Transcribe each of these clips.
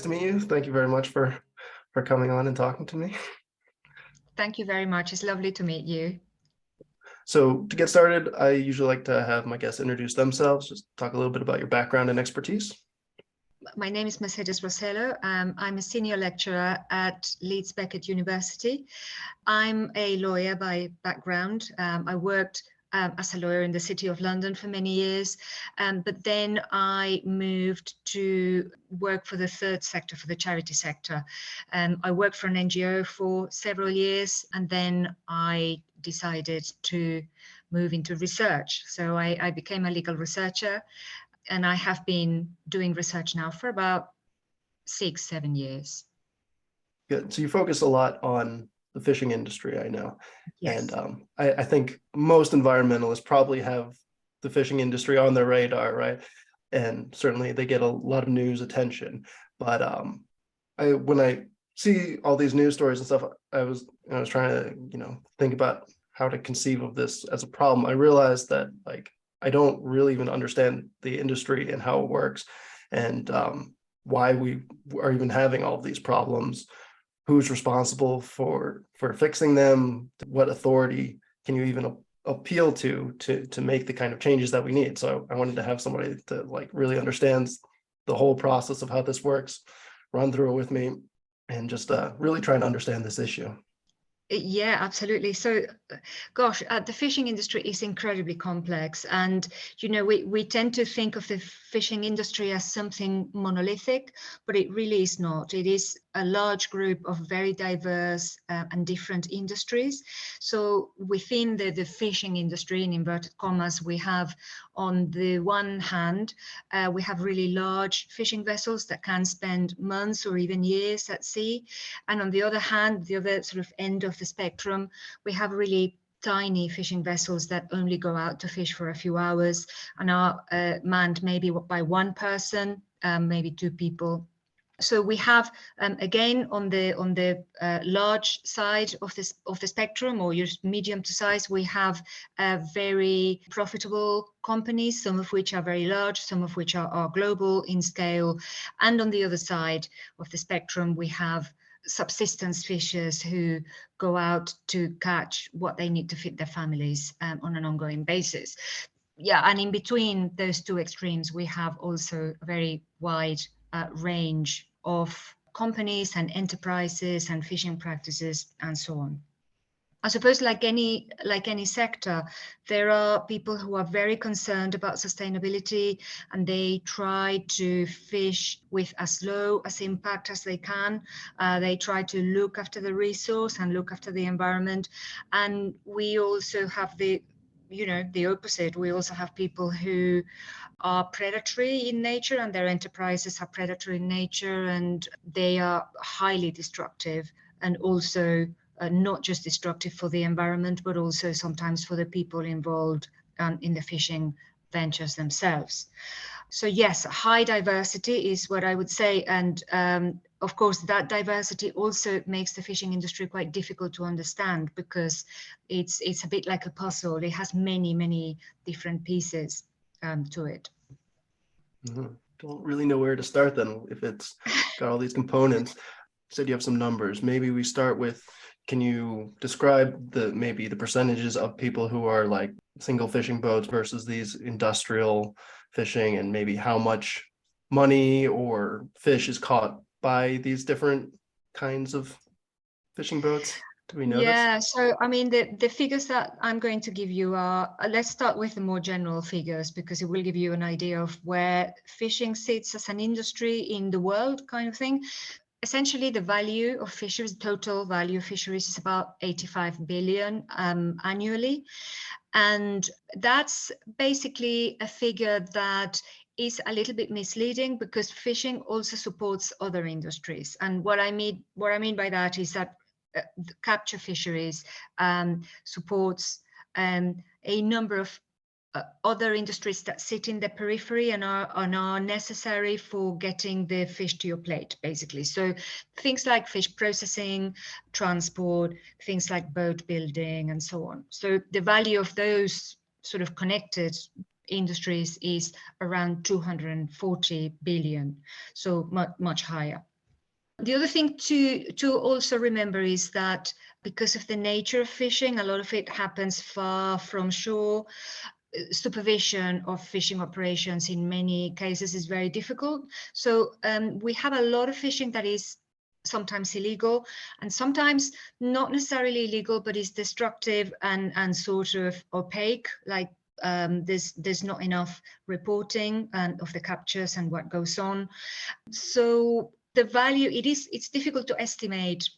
nice to meet you. Thank you very much for coming on and talking to me. Thank you very much. It's lovely to meet you. So to get started, I usually like to have my guests introduce themselves, just talk a little bit about your background and expertise. My name is Mercedes Rosello. I'm a senior lecturer at Leeds Beckett University. I'm a lawyer by background. I worked as a lawyer in the City of London for many years, but then I moved to work for the third sector, for the charity sector. I worked for an NGO for several years, and then I decided to move into research. So I became a legal researcher, and I have been doing research now for about 6-7 years. Good. So you focus a lot on the fishing industry, I know. Yes. And I think most environmentalists probably have the fishing industry on their radar, right? And certainly they get a lot of news attention. But when I see all these news stories and stuff, I was trying to, think about how to conceive of this as a problem. I realized that I don't really even understand the industry and how it works, and why we are even having all of these problems. Who's responsible for fixing them? What authority can you even appeal to make the kind of changes that we need? So I wanted to have somebody that really understands the whole process of how this works, run through it with me, and just really try and understand this issue. Yeah, absolutely. So, gosh, the fishing industry is incredibly complex. And, we tend to think of the fishing industry as something monolithic, but it really is not. It is a large group of very diverse and different industries. So within the fishing industry, in inverted commas, we have, on the one hand, we have really large fishing vessels that can spend months or even years at sea. And on the other hand, the other sort of end of the spectrum, we have really tiny fishing vessels that only go out to fish for a few hours and are manned maybe by one person, maybe two people. So we have, again, on the large side of the spectrum, or your medium to size, we have very profitable companies, some of which are very large, some of which are global in scale. And on the other side of the spectrum, we have subsistence fishers who go out to catch what they need to feed their families on an ongoing basis. Yeah, and in between those two extremes, we have also a very wide range of companies and enterprises and fishing practices and so on. I suppose like any sector, there are people who are very concerned about sustainability, and they try to fish with as low as impact as they can. They try to look after the resource and look after the environment. And we also have the opposite. We also have people who are predatory in nature, and their enterprises are predatory in nature, and they are highly destructive, and also not just destructive for the environment, but also sometimes for the people involved in the fishing ventures themselves. So yes, high diversity is what I would say. And of course, that diversity also makes the fishing industry quite difficult to understand, because it's a bit like a puzzle. It has many, many different pieces to it. Mm-hmm. Don't really know where to start then if it's got all these components. You said you have some numbers. Maybe we start with, can you describe maybe the percentages of people who are like single fishing boats versus these industrial fishing, and maybe how much money or fish is caught by these different kinds of fishing boats? Do we know this? So I mean, the figures that I'm going to give you are, let's start with the more general figures, because it will give you an idea of where fishing sits as an industry in the world, kind of thing. Essentially, the value of fisheries, total value of fisheries, is about 85 billion annually. And that's basically a figure that is a little bit misleading, because fishing also supports other industries. And what I mean by that is that the capture fisheries supports a number of other industries that sit in the periphery and are necessary for getting the fish to your plate, basically. So things like fish processing, transport, things like boat building, and so on. So the value of those sort of connected industries is around 240 billion, so much higher. The other thing to also remember is that because of the nature of fishing, a lot of it happens far from shore. Supervision of fishing operations in many cases is very difficult. So we have a lot of fishing that is sometimes illegal and sometimes not necessarily illegal, but is destructive and sort of opaque, like there's not enough reporting of the captures and what goes on. So the value, it's difficult to estimate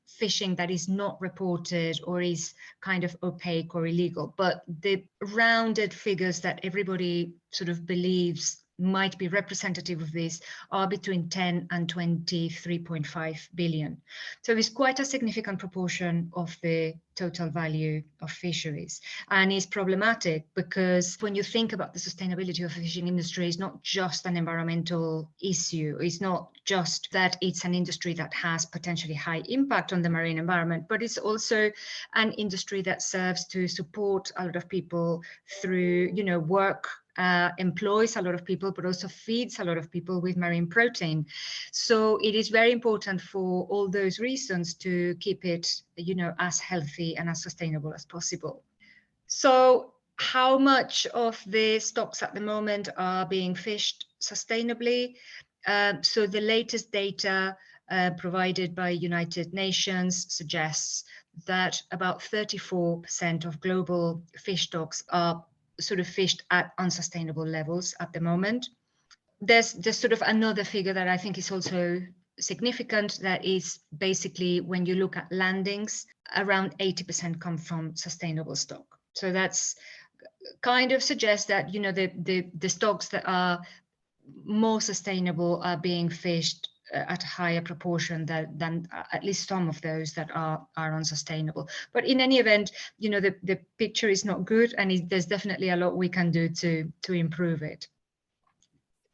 fishing that is not reported or is kind of opaque or illegal, but the rounded figures that everybody sort of believes might be representative of this are between 10 and 23.5 billion. So it's quite a significant proportion of the total value of fisheries, and is problematic because when you think about the sustainability of the fishing industry, it's not just an environmental issue. It's not just that it's an industry that has potentially high impact on the marine environment, but it's also an industry that serves to support a lot of people through, work, employs a lot of people, but also feeds a lot of people with marine protein. So it is very important for all those reasons to keep it, as healthy and as sustainable as possible. So how much of the stocks at the moment are being fished sustainably? So the latest data provided by United Nations suggests that about 34% of global fish stocks are sort of fished at unsustainable levels at the moment. There's sort of another figure that I think is also significant, that is basically when you look at landings, around 80% come from sustainable stock. So that's kind of suggests that the stocks that are more sustainable are being fished at a higher proportion than at least some of those that are unsustainable. But in any event, the picture is not good, and there's definitely a lot we can do to improve it.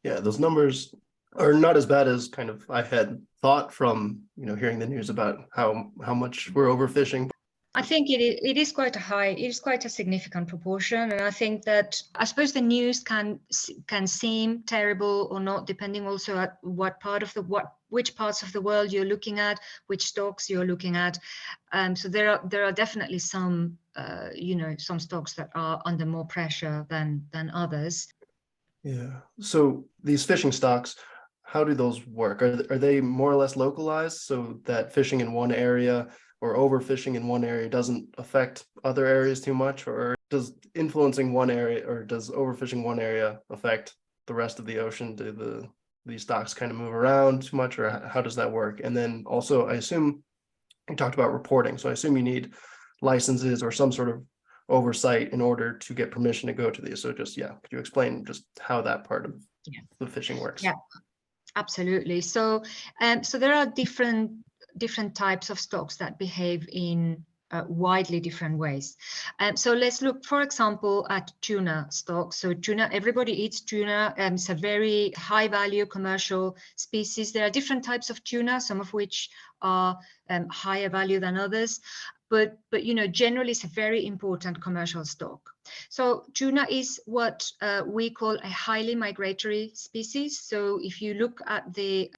Yeah, those numbers are not as bad as kind of I had thought from hearing the news about how much we're overfishing. I think it is quite a significant proportion, and I think that I suppose the news can seem terrible or not, depending also at which parts of the world you're looking at, which stocks you're looking at. So there are definitely some some stocks that are under more pressure than others. Yeah. So these fishing stocks, how do those work? Are they more or less localized so that fishing in one area or overfishing in one area doesn't affect other areas too much? Or does influencing one area, or does overfishing one area affect the rest of the ocean? Do these stocks kind of move around too much, or how does that work? And then also, I assume you talked about reporting, so I assume you need licenses or some sort of oversight in order to get permission to go to these. So just, could you explain just how that part of the fishing works? Yeah, absolutely. So there are different types of stocks that behave in widely different ways. So let's look, for example, at tuna stocks. So tuna, everybody eats tuna. It's a very high value commercial species. There are different types of tuna, some of which are higher value than others. But generally it's a very important commercial stock. So tuna is what we call a highly migratory species. So if you look at the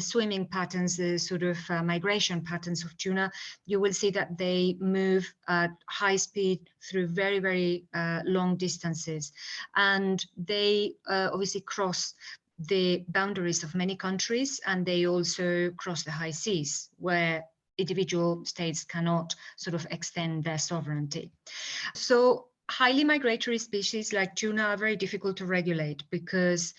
swimming patterns, the sort of migration patterns of tuna, you will see that they move at high speed through very, very long distances, and they obviously cross the boundaries of many countries, and they also cross the high seas where individual states cannot sort of extend their sovereignty. So highly migratory species like tuna are very difficult to regulate, because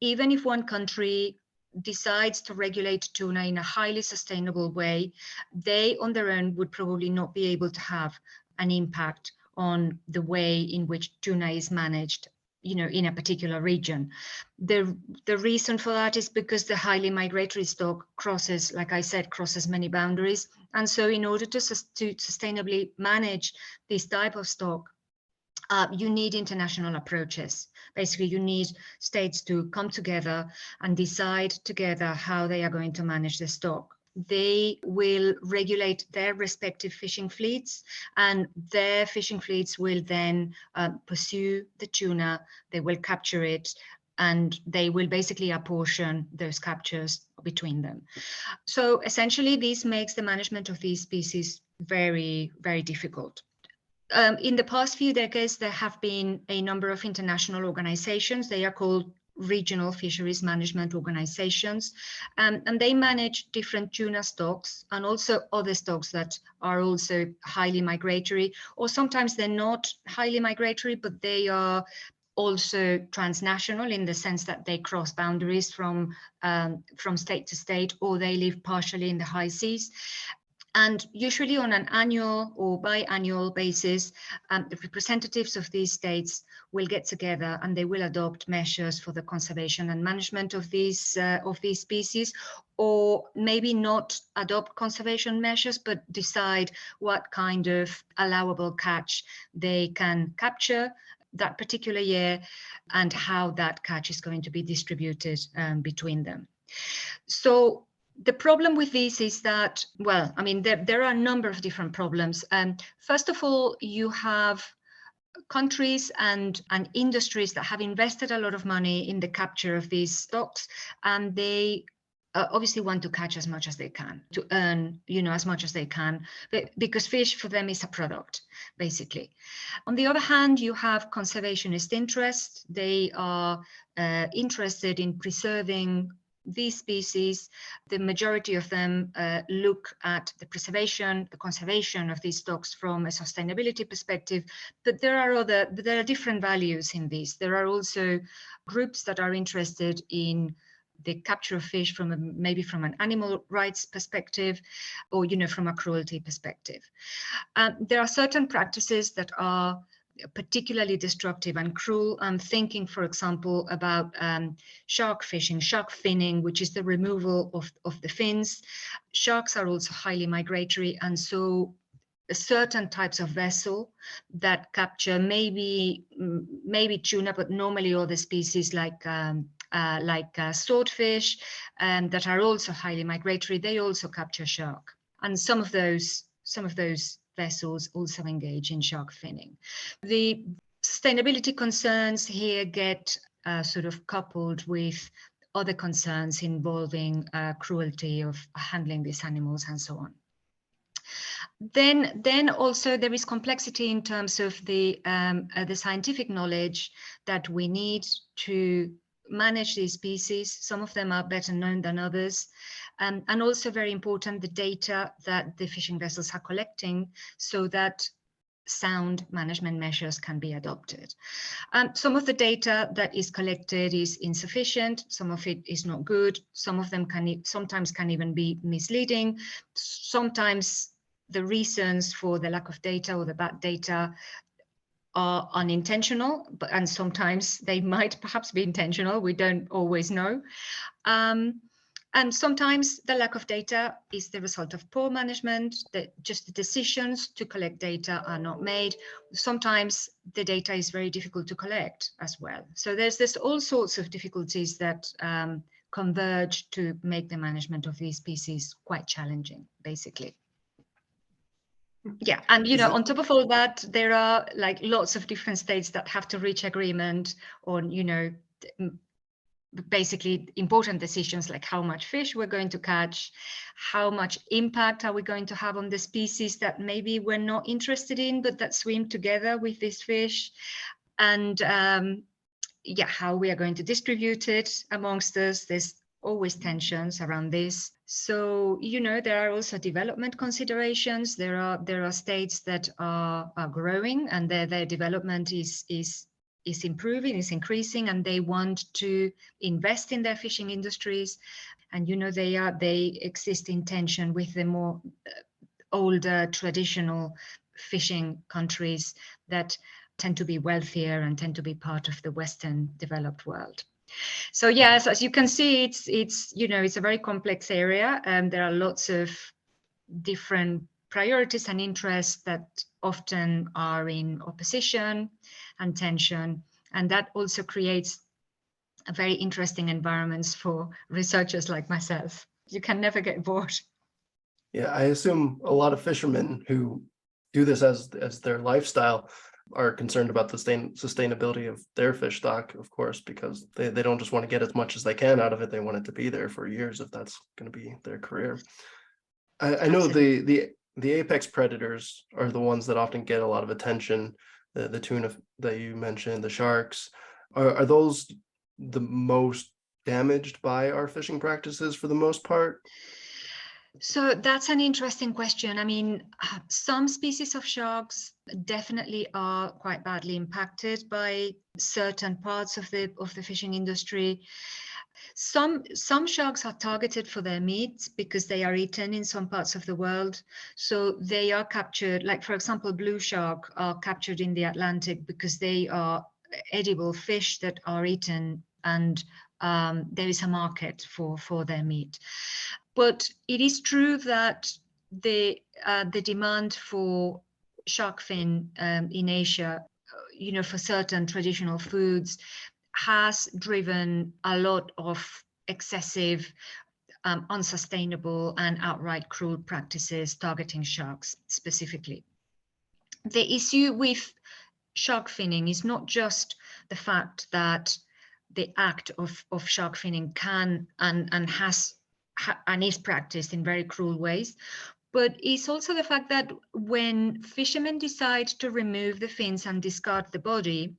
even if one country decides to regulate tuna in a highly sustainable way, they on their own would probably not be able to have an impact on the way in which tuna is managed in a particular region. The reason for that is because the highly migratory stock crosses, like I said, crosses many boundaries. And so in order to sustainably manage this type of stock, you need international approaches. Basically, you need states to come together and decide together how they are going to manage the stock. They will regulate their respective fishing fleets, and their fishing fleets will then pursue the tuna, they will capture it, and they will basically apportion those captures between them. So essentially, this makes the management of these species very, very difficult. In the past few decades, there have been a number of international organizations. They are called regional fisheries management organizations, and they manage different tuna stocks and also other stocks that are also highly migratory, or sometimes they're not highly migratory, but they are also transnational in the sense that they cross boundaries from state to state, or they live partially in the high seas. And usually on an annual or biannual basis, the representatives of these states will get together and they will adopt measures for the conservation and management of these species, or maybe not adopt conservation measures, but decide what kind of allowable catch they can capture that particular year and how that catch is going to be distributed between them. So the problem with this is that, well, I mean, there are a number of different problems. First of all, you have countries and industries that have invested a lot of money in the capture of these stocks, and they obviously want to catch as much as they can, to earn, as much as they can, because fish for them is a product, basically. On the other hand, you have conservationist interests. They are interested in preserving these species. The majority of them look at the preservation, the conservation of these stocks from a sustainability perspective, but there are different values in this. There are also groups that are interested in the capture of fish maybe from an animal rights perspective, or from a cruelty perspective. There are certain practices that are particularly destructive and cruel. I'm thinking, for example, about shark fishing, shark finning, which is the removal of the fins. Sharks are also highly migratory, and so certain types of vessel that capture maybe tuna, but normally other species like swordfish, that are also highly migratory, they also capture shark. And some of those vessels also engage in shark finning. The sustainability concerns here get sort of coupled with other concerns involving cruelty of handling these animals and so on. Then also there is complexity in terms of the scientific knowledge that we need to manage these species. Some of them are better known than others. And also very important, the data that the fishing vessels are collecting so that sound management measures can be adopted. Some of the data that is collected is insufficient. Some of it is not good. Some of them sometimes can even be misleading. Sometimes the reasons for the lack of data or the bad data are unintentional, and sometimes they might perhaps be intentional. We don't always know. And sometimes the lack of data is the result of poor management, that just the decisions to collect data are not made. Sometimes the data is very difficult to collect as well. So there's all sorts of difficulties that converge to make the management of these species quite challenging, basically. Yeah, and on top of all that, there are like lots of different states that have to reach agreement on, basically important decisions like how much fish we're going to catch, how much impact are we going to have on the species that maybe we're not interested in, but that swim together with this fish, and how we are going to distribute it amongst us. There's always tensions around this. So, there are also development considerations. There are states that are growing, and their development is improving, is increasing, and they want to invest in their fishing industries. And they exist in tension with the more older traditional fishing countries that tend to be wealthier and tend to be part of the Western developed world. So yes, as you can see, it's a very complex area, and there are lots of different priorities and interests that often are in opposition and tension, and that also creates a very interesting environments for researchers like myself. You can never get bored. Yeah, I assume a lot of fishermen who do this as their lifestyle are concerned about the sustainability of their fish stock, of course, because they don't just want to get as much as they can out of it. They want it to be there for years if that's going to be their career. I know the apex predators are the ones that often get a lot of attention. The tuna that you mentioned, the sharks, are those the most damaged by our fishing practices for the most part? So that's an interesting question. I mean, some species of sharks definitely are quite badly impacted by certain parts of the fishing industry. Some sharks are targeted for their meat because they are eaten in some parts of the world. So they are captured, like for example, blue shark are captured in the Atlantic because they are edible fish that are eaten, and there is a market for their meat. But it is true that the demand for shark fin in Asia, for certain traditional foods, has driven a lot of excessive, unsustainable, and outright cruel practices targeting sharks specifically. The issue with shark finning is not just the fact that the act of shark finning can and has and is practiced in very cruel ways, but it's also the fact that when fishermen decide to remove the fins and discard the body,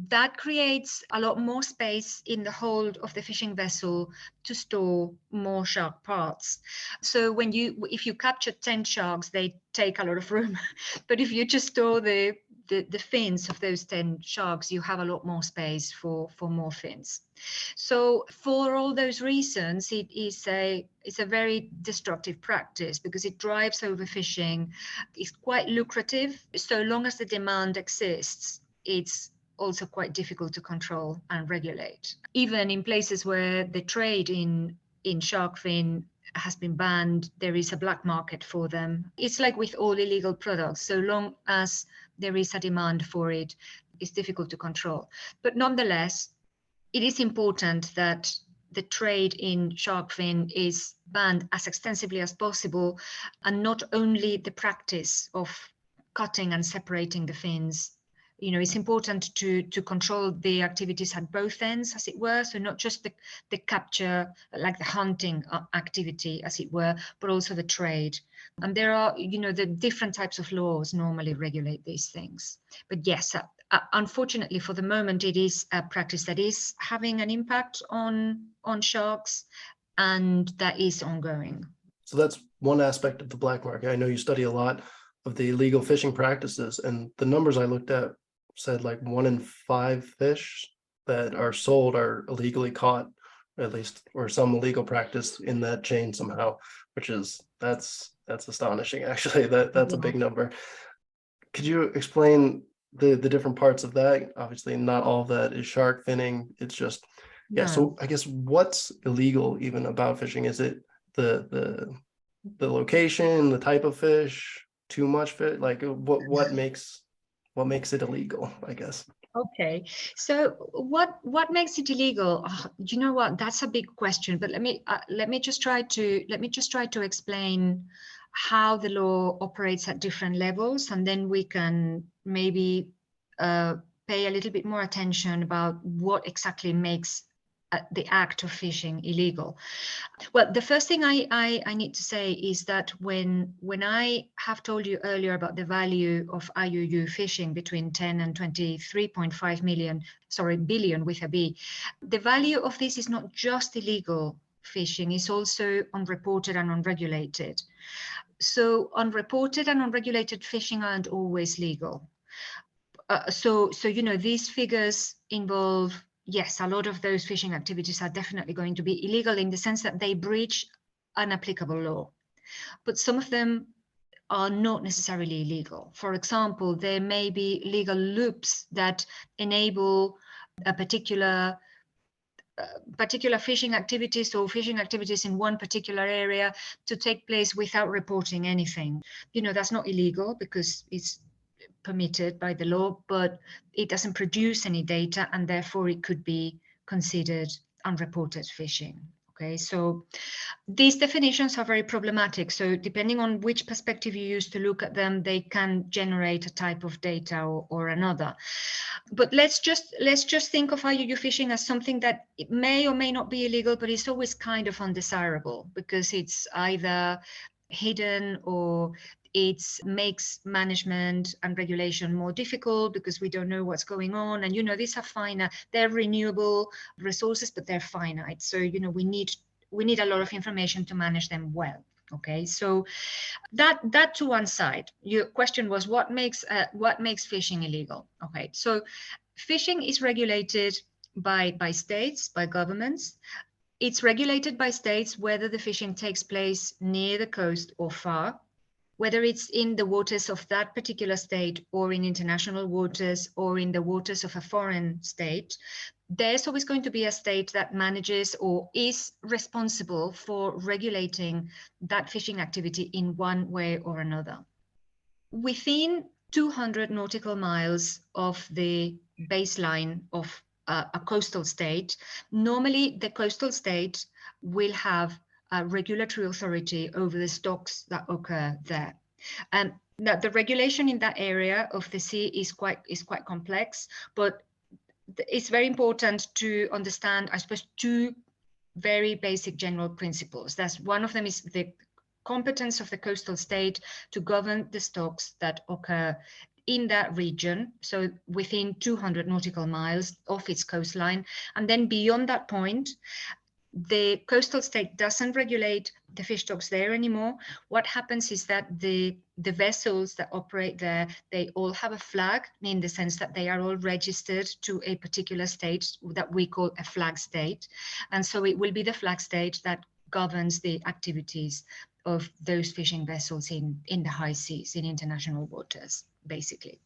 that creates a lot more space in the hold of the fishing vessel to store more shark parts. So if you capture 10 sharks, they take a lot of room. But if you just store the fins of those 10 sharks, you have a lot more space for more fins. So for all those reasons, it's a very destructive practice because it drives overfishing. It's quite lucrative. So long as the demand exists, it's also quite difficult to control and regulate. Even in places where the trade in shark fin has been banned, there is a black market for them. It's like with all illegal products, so long as there is a demand for it, it's difficult to control. But nonetheless, it is important that the trade in shark fin is banned as extensively as possible, and not only the practice of cutting and separating the fins. It's important to control the activities at both ends, as it were. So not just the capture, like the hunting activity, as it were, but also the trade. And there are, the different types of laws normally regulate these things. But yes, unfortunately, for the moment, it is a practice that is having an impact on sharks, and that is ongoing. So that's one aspect of the black market. I know you study a lot of the illegal fishing practices, and the numbers I looked at said like 1 in 5 fish that are sold are illegally caught, at least, or some illegal practice in that chain somehow, which is that's astonishing. Actually, that's a big number. Could you explain the different parts of that? Obviously, not all of that is shark finning. It's just So I guess what's illegal even about fishing? Is it the location, the type of fish, too much fish? Like what makes it illegal, I guess? Okay, so what makes it illegal? Oh, you know what? That's a big question. But let me just try to explain how the law operates at different levels, and then we can maybe pay a little bit more attention about what exactly makes the act of fishing illegal. Well, the first thing I need to say is that when I have told you earlier about the value of IUU fishing between 10 and 23.5 billion with a B, the value of this is not just illegal fishing, it's also unreported and unregulated. So unreported and unregulated fishing aren't always legal. So these figures involve, yes, a lot of those fishing activities are definitely going to be illegal in the sense that they breach an applicable law. But some of them are not necessarily illegal. For example, there may be legal loops that enable a particular fishing activities or fishing activities in one particular area to take place without reporting anything. That's not illegal because it's permitted by the law, but it doesn't produce any data, and therefore it could be considered unreported fishing. Okay, so these definitions are very problematic. So depending on which perspective you use to look at them, they can generate a type of data or another. But let's just think of IUU fishing as something that it may or may not be illegal, but it's always kind of undesirable because it's either hidden or it makes management and regulation more difficult because we don't know what's going on. And, you know, these are finite, they're renewable resources, but they're finite. So, you know, we need a lot of information to manage them well. Okay, so that to one side. Your question was what makes fishing illegal? Okay, so fishing is regulated by states, by governments. It's regulated by states whether the fishing takes place near the coast or far, whether it's in the waters of that particular state or in international waters or in the waters of a foreign state. There's always going to be a state that manages or is responsible for regulating that fishing activity in one way or another. Within 200 nautical miles of the baseline of a coastal state, normally the coastal state will have a regulatory authority over the stocks that occur there. And that the regulation in that area of the sea is quite complex, but it's very important to understand, I suppose, two very basic general principles. That's one of them is the competence of the coastal state to govern the stocks that occur in that region, so within 200 nautical miles of its coastline. And then beyond that point, the coastal state doesn't regulate the fish stocks there anymore. What happens is that the vessels that operate there, they all have a flag, in the sense that they are all registered to a particular state that we call a flag state. And so it will be the flag state that governs the activities of those fishing vessels in the high seas, in international waters, basically.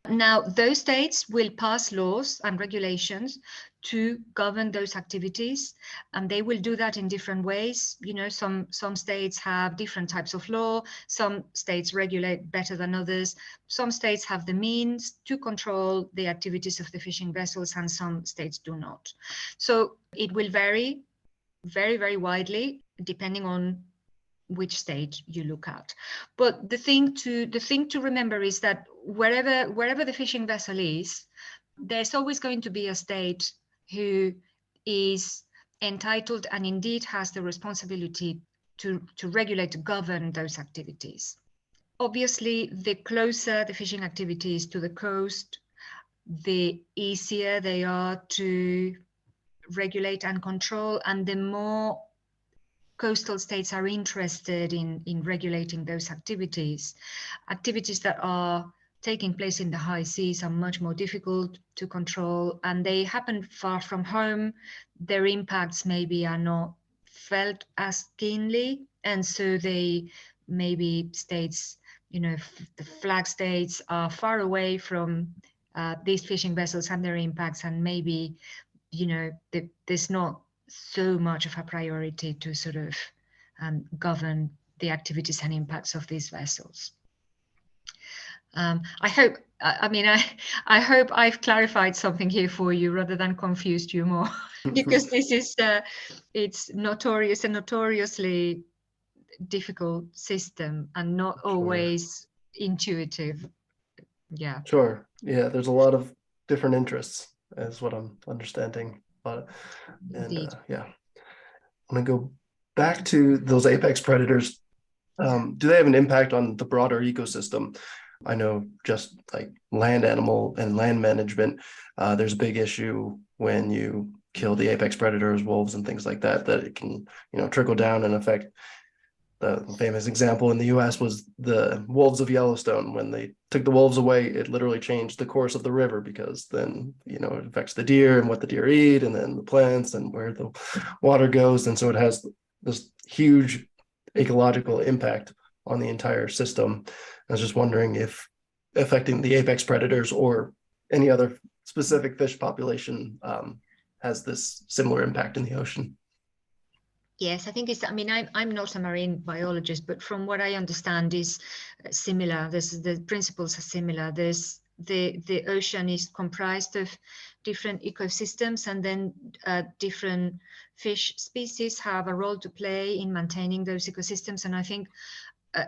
Now, those states will pass laws and regulations to govern those activities, and they will do that in different ways. You know, some states have different types of law, some states regulate better than others, some states have the means to control the activities of the fishing vessels, and some states do not. So it will vary very, very widely depending on which state you look at. But the thing to remember is that wherever the fishing vessel is, there's always going to be a state who is entitled and indeed has the responsibility to regulate, to govern those activities. Obviously, the closer the fishing activities to the coast, the easier they are to regulate and control, and the more coastal states are interested in regulating those activities. Activities that are taking place in the high seas are much more difficult to control, and they happen far from home. Their impacts maybe are not felt as keenly, and so they maybe states, you know, the flag states are far away from these fishing vessels and their impacts, and maybe, you know, there's not so much of a priority to sort of govern the activities and impacts of these vessels. I hope I've clarified something here for you rather than confused you more, because this is it's a notoriously difficult system and not always intuitive. Yeah. Sure. Yeah, there's a lot of different interests, is what I'm understanding. And yeah, I'm gonna go back to those apex predators. Do they have an impact on the broader ecosystem? I know just like land animal and land management, there's a big issue when you kill the apex predators, wolves and things like that, that it can, you know, trickle down and affect. The famous example in the US was the wolves of Yellowstone. When they took the wolves away, it literally changed the course of the river, because then, you know, it affects the deer and what the deer eat, and then the plants and where the water goes. And so it has this huge ecological impact on the entire system. I was just wondering if affecting the apex predators or any other specific fish population has this similar impact in the ocean. Yes, I think it's, I mean, I'm not a marine biologist, but from what I understand is similar. The principles are similar. The ocean is comprised of different ecosystems, and then different fish species have a role to play in maintaining those ecosystems. And I think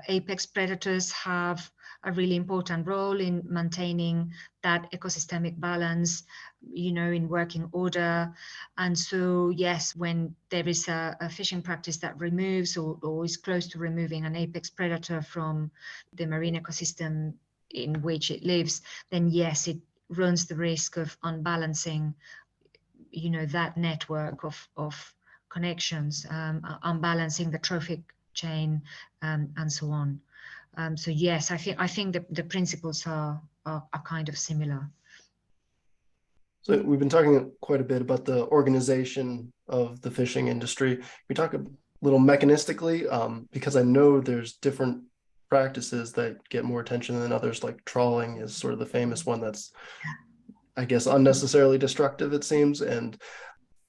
apex predators have a really important role in maintaining that ecosystemic balance, in working order. And so, yes, when there is a fishing practice that removes or is close to removing an apex predator from the marine ecosystem in which it lives, then yes, it runs the risk of unbalancing, that network of connections, unbalancing the trophic chain, and so on. So yes, I think the principles are kind of similar. So we've been talking quite a bit about the organization of the fishing industry. We talk a little mechanistically, because I know there's different practices that get more attention than others, like trawling is sort of the famous one that's, I guess, unnecessarily destructive, it seems. And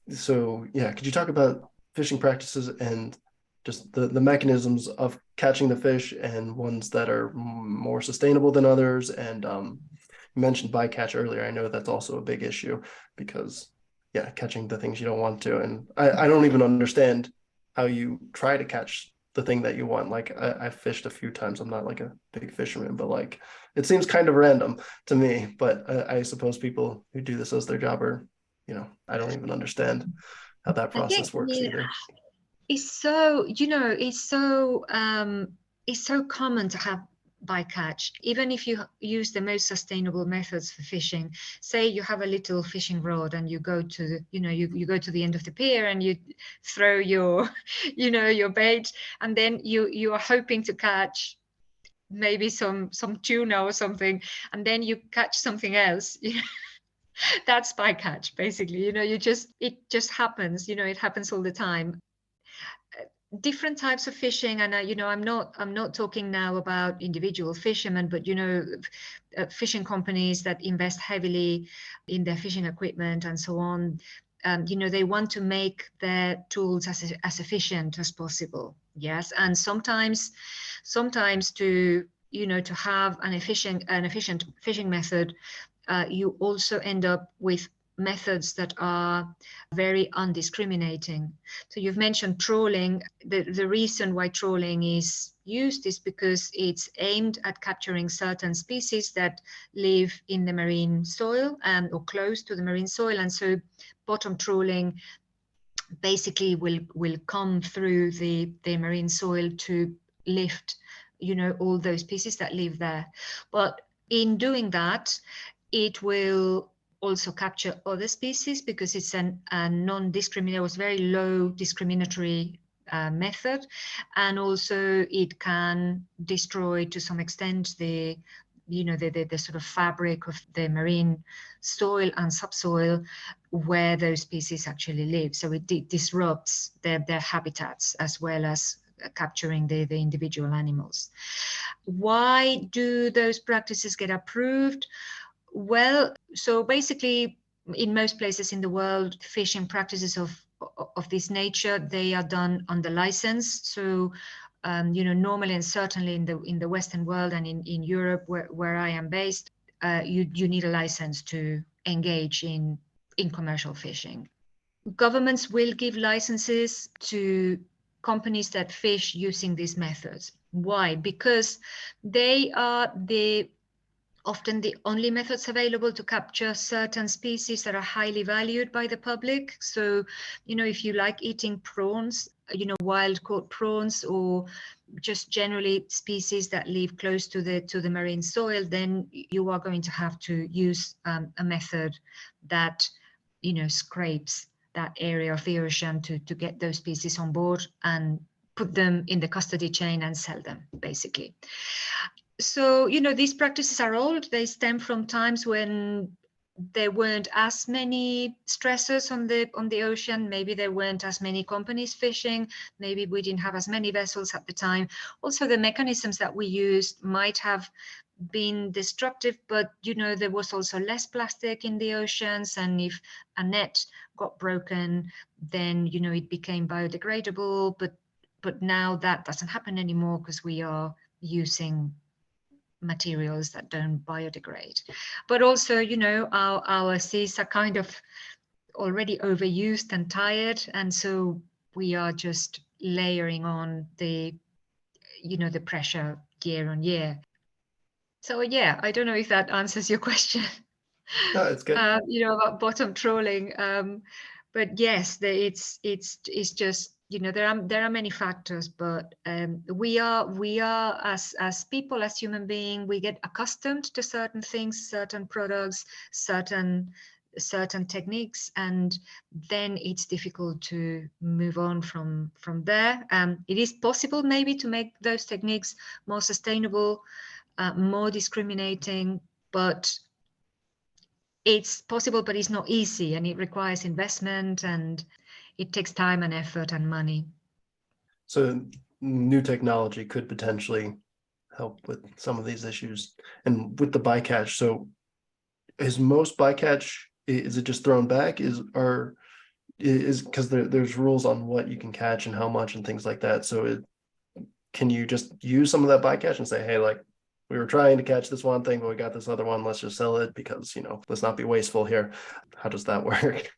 so, yeah, could you talk about fishing practices and just the mechanisms of catching the fish and ones that are more sustainable than others? And you mentioned bycatch earlier. I know that's also a big issue because, yeah, catching the things you don't want to. And I don't even understand how you try to catch the thing that you want. Like I've fished a few times. I'm not like a big fisherman, but like it seems kind of random to me. But I suppose people who do this as their job are, I don't even understand how that I think process works either. it's so, it's so common to have bycatch, even if you use the most sustainable methods for fishing. Say you have a little fishing rod and you go to the, you go to the end of the pier and you throw your, your bait, and then you are hoping to catch maybe some tuna or something, and then you catch something else. That's bycatch, basically. It just happens. It happens all the time. Different types of fishing, and I'm not talking now about individual fishermen, but fishing companies that invest heavily in their fishing equipment and so on. They want to make their tools as efficient as possible. Yes, and sometimes to to have an efficient fishing method, you also end up with methods that are very undiscriminating. So you've mentioned trawling. The reason why trawling is used is because it's aimed at capturing certain species that live in the marine soil, or close to the marine soil. And so bottom trawling basically will come through the marine soil to lift, all those species that live there. But in doing that, it will also capture other species because it's a non-discriminatory, was very low discriminatory method, and also it can destroy to some extent the sort of fabric of the marine soil and subsoil where those species actually live. So it disrupts their habitats as well as capturing the individual animals. Why do those practices get approved? Well, so basically, in most places in the world, fishing practices of this nature, they are done under license. So, normally and certainly in the Western world and in Europe, where I am based, you need a license to engage in commercial fishing. Governments will give licenses to companies that fish using these methods. Why? Because they are often the only methods available to capture certain species that are highly valued by the public. So, if you like eating prawns, wild caught prawns, or just generally species that live close to the marine soil, then you are going to have to use a method that, scrapes that area of the ocean to get those species on board and put them in the custody chain and sell them, basically. So, these practices are old. They stem from times when there weren't as many stressors on the ocean. Maybe there weren't as many companies fishing. Maybe we didn't have as many vessels at the time. Also, the mechanisms that we used might have been destructive, but there was also less plastic in the oceans, and if a net got broken, then it became biodegradable. But now that doesn't happen anymore because we are using materials that don't biodegrade. But also, you know, our seas are kind of already overused and tired, and so we are just layering on the, you know, the pressure year on year. So yeah, I don't know if that answers your question. No, it's good. You know, about bottom trawling, but yes, it's just, you know, there are many factors, but we are as people, as human beings, we get accustomed to certain things, certain products, certain techniques, and then it's difficult to move on from there. It is possible maybe to make those techniques more sustainable, more discriminating, but it's possible, but it's not easy, and it requires investment, and it takes time and effort and money. So new technology could potentially help with some of these issues. And with the bycatch, so is most bycatch, is it just thrown back? Is because there's rules on what you can catch and how much and things like that. So can you just use some of that bycatch and say, hey, like, we were trying to catch this one thing, but we got this other one, let's just sell it because, you know, let's not be wasteful here. How does that work?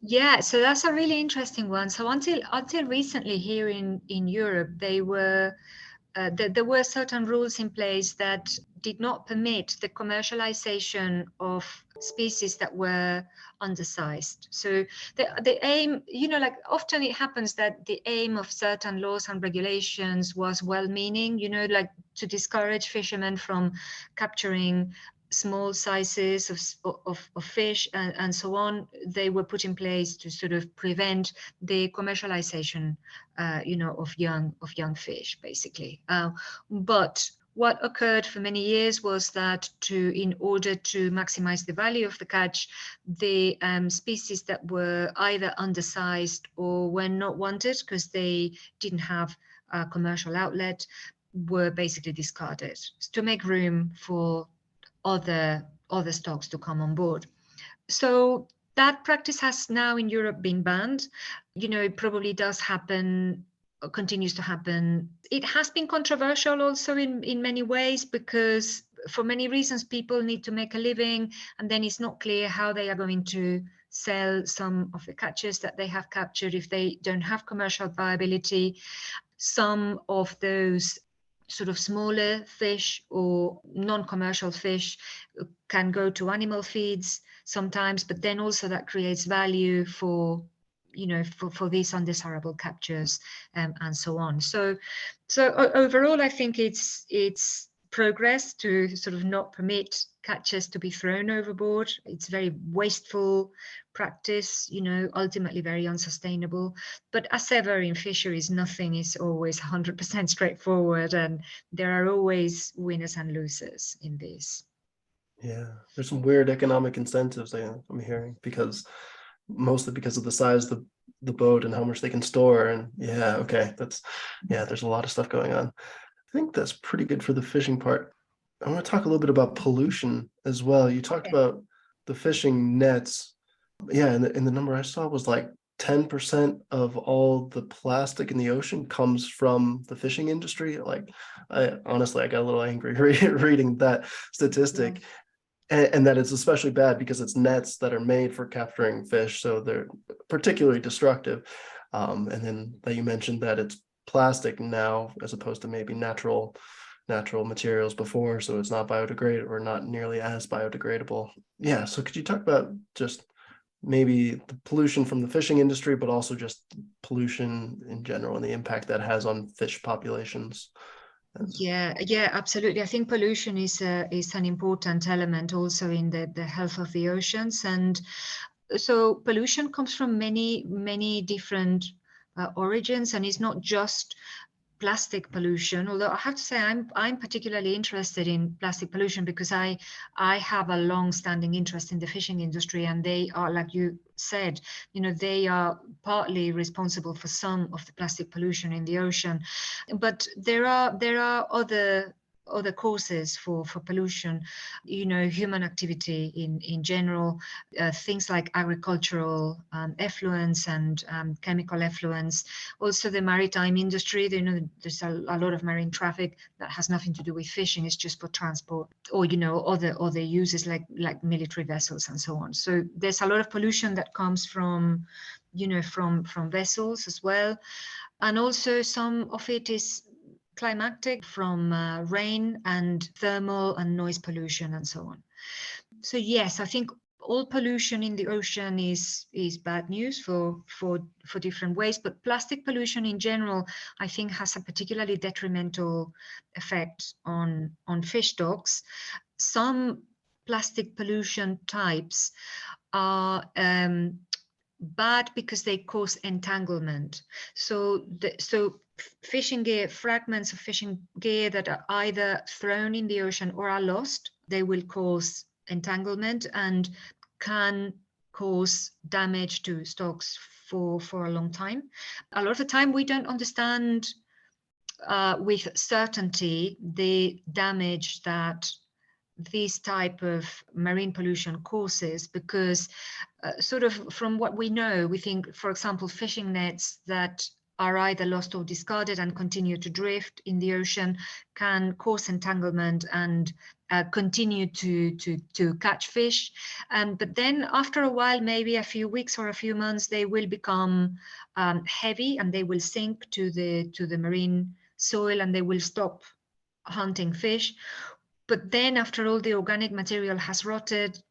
Yeah, so that's a really interesting one. So until recently here in Europe, there were certain rules in place that did not permit the commercialization of species that were undersized. So the aim, you know, like often it happens that the aim of certain laws and regulations was well-meaning, you know, like to discourage fishermen from capturing small sizes of fish and so on. They were put in place to sort of prevent the commercialization, you know, of young fish, basically. But what occurred for many years was that in order to maximize the value of the catch, the species that were either undersized or were not wanted because they didn't have a commercial outlet were basically discarded to make room for other stocks to come on board. So that practice has now in Europe been banned. You know, it probably does happen, continues to happen. It has been controversial also in many ways, because for many reasons people need to make a living, and then it's not clear how they are going to sell some of the catches that they have captured if they don't have commercial viability. Some of those sort of smaller fish or non-commercial fish can go to animal feeds sometimes, but then also that creates value for, you know, for these undesirable captures, and so on. So overall, I think it's progress to sort of not permit catches to be thrown overboard. It's very wasteful practice, you know, ultimately very unsustainable. But as ever in fisheries, nothing is always 100% straightforward, and there are always winners and losers in this. Yeah, there's some weird economic incentives I'm hearing, mostly because of the size of the boat and how much they can store. And yeah, okay, there's a lot of stuff going on. I think that's pretty good for the fishing part. I want to talk a little bit about pollution as well. You talked about the fishing nets. Yeah, and the number I saw was like 10% of all the plastic in the ocean comes from the fishing industry. Like, I honestly got a little angry reading that statistic. And that it's especially bad because it's nets that are made for capturing fish, so they're particularly destructive. And then that you mentioned that it's plastic now as opposed to maybe natural materials before, so it's not biodegradable or not nearly as biodegradable. Yeah, so could you talk about just maybe the pollution from the fishing industry, but also just pollution in general and the impact that has on fish populations? Yeah, absolutely. I think pollution is an important element also in the health of the oceans. And so pollution comes from many different origins, and it's not just plastic pollution, although I have to say I'm particularly interested in plastic pollution because I have a long-standing interest in the fishing industry, and they are, like you said, you know, they are partly responsible for some of the plastic pollution in the ocean. But there are other other causes for pollution, human activity in general, things like agricultural effluents and chemical effluents. Also the maritime industry, there's a lot of marine traffic that has nothing to do with fishing, it's just for transport, or other uses like military vessels and so on. So there's a lot of pollution that comes from vessels as well. And also some of it is climatic, from rain and thermal and noise pollution and so on. So yes, I think all pollution in the ocean is bad news for different ways, but plastic pollution in general, I think, has a particularly detrimental effect on fish stocks. Some plastic pollution types are bad because they cause entanglement. So fishing gear, fragments of fishing gear that are either thrown in the ocean or are lost, they will cause entanglement and can cause damage to stocks for a long time. A lot of the time we don't understand with certainty the damage that this type of marine pollution causes, because sort of from what we know, we think, for example, fishing nets that are either lost or discarded and continue to drift in the ocean can cause entanglement and continue to catch fish. But then after a while, maybe a few weeks or a few months, they will become heavy and they will sink to the marine soil and they will stop hunting fish. But then after all the organic material has rotted,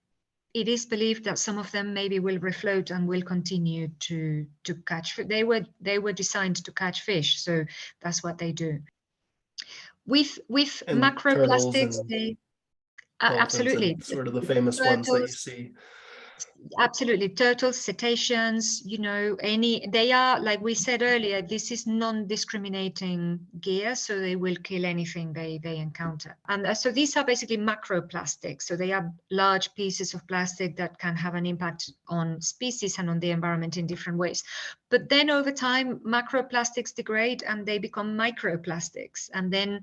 it is believed that some of them maybe will refloat and will continue to catch. They were designed to catch fish, so that's what they do. With And turtles macroplastics, and they dolphins absolutely, and sort of the famous ones that you turtles, see. absolutely, turtles, cetaceans, they are, like we said earlier, this is non-discriminating gear, so they will kill anything they encounter. And so these are basically macroplastics. So they are large pieces of plastic that can have an impact on species and on the environment in different ways. But then over time, macroplastics degrade and they become microplastics. And then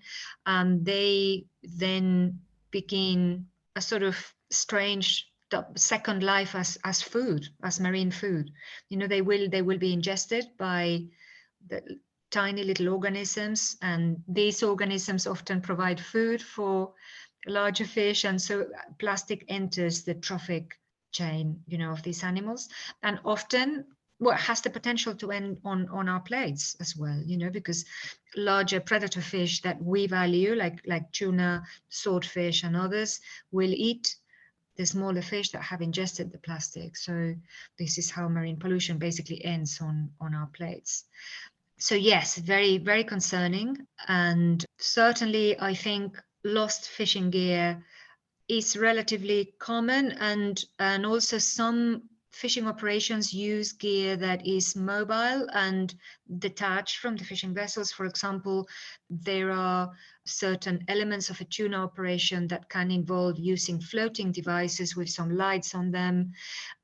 they then begin a sort of strange second life as food, as marine food. They will be ingested by the tiny little organisms, and these organisms often provide food for larger fish, and so plastic enters the trophic chain of these animals, and often has the potential to end on our plates as well, because larger predator fish that we value, like tuna, swordfish and others, will eat the smaller fish that have ingested the plastic. So this is how marine pollution basically ends on our plates. So yes, very, very concerning. And certainly I think lost fishing gear is relatively common, and also some fishing operations use gear that is mobile and detached from the fishing vessels. For example, there are certain elements of a tuna operation that can involve using floating devices with some lights on them,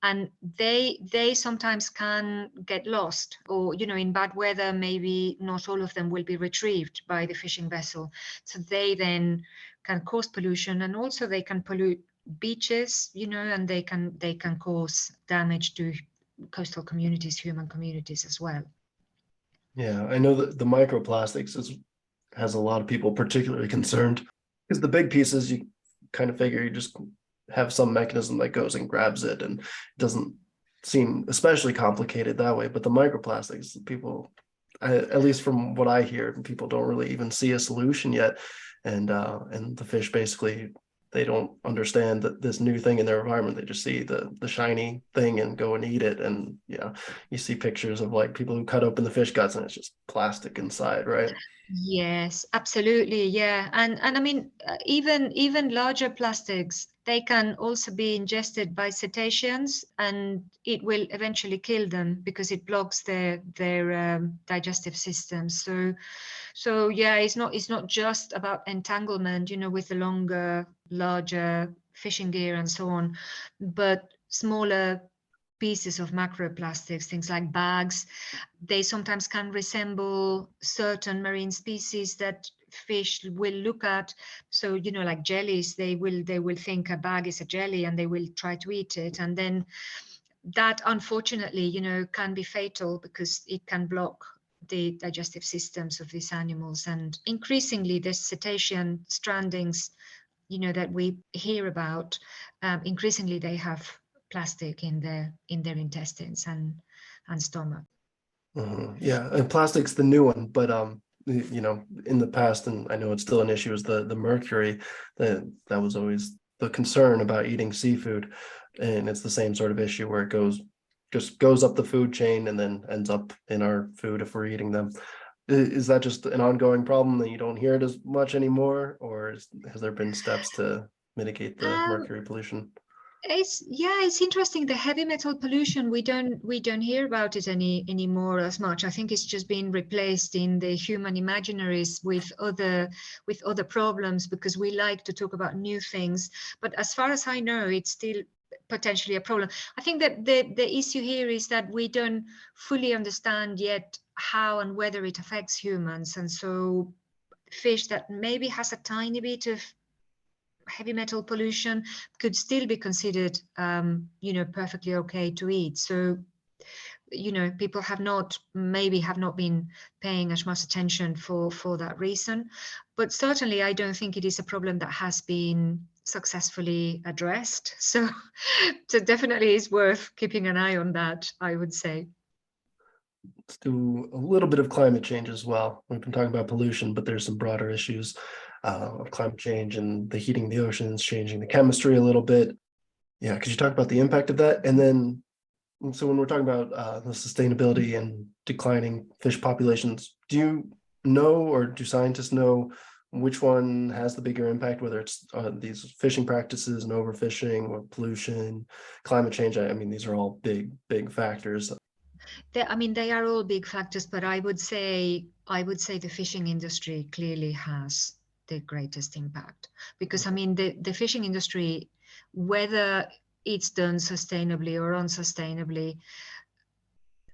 and they sometimes can get lost, or in bad weather maybe not all of them will be retrieved by the fishing vessel, so they then can cause pollution, and also they can pollute beaches, and they can cause damage to coastal communities, human communities as well. Yeah, I know that the microplastics has a lot of people particularly concerned, because the big pieces you kind of figure you just have some mechanism that goes and grabs it, and it doesn't seem especially complicated that way. But the microplastics, people, at least from what I hear, people don't really even see a solution yet, and the fish basically, they don't understand that this new thing in their environment. They just see the shiny thing and go and eat it. And you see pictures of like people who cut open the fish guts and it's just plastic inside, right? Yes, absolutely. Yeah. And I mean, even larger plastics, they can also be ingested by cetaceans, and it will eventually kill them because it blocks their digestive systems. So yeah, it's not just about entanglement, with the larger fishing gear and so on, but smaller pieces of macroplastics, things like bags. They sometimes can resemble certain marine species that fish will look at. So, like jellies, they will think a bag is a jelly and they will try to eat it. And then that, unfortunately, can be fatal because it can block the digestive systems of these animals. And increasingly, the cetacean strandings, that we hear about, increasingly they have plastic in their intestines and stomach. Yeah, and plastic's the new one, but in the past, and I know it's still an issue, is the mercury. That was always the concern about eating seafood, and it's the same sort of issue where it just goes up the food chain and then ends up in our food if we're eating them. Is that just an ongoing problem that you don't hear it as much anymore, or has there been steps to mitigate the Um, mercury pollution? it's interesting. The heavy metal pollution, we don't hear about it anymore as much. I think it's just been replaced in the human imaginaries with other problems, because we like to talk about new things. But as far as I know, it's still potentially a problem. I think that the issue here is that we don't fully understand yet how and whether it affects humans, and so fish that maybe has a tiny bit of heavy metal pollution could still be considered perfectly okay to eat. So people have not been paying as much attention for that reason. But certainly I don't think it is a problem that has been successfully addressed. So definitely is worth keeping an eye on that, I would say. Let's do a little bit of climate change as well. We've been talking about pollution, but there's some broader issues of climate change and the heating of the oceans, changing the chemistry a little bit. Yeah, could you talk about the impact of that? And then, so when we're talking about the sustainability and declining fish populations, do you know, or do scientists know which one has the bigger impact, whether it's these fishing practices and overfishing, or pollution, climate change? I mean, these are all big factors. They are all big factors, but I would say the fishing industry clearly has the greatest impact, because the fishing industry, whether it's done sustainably or unsustainably,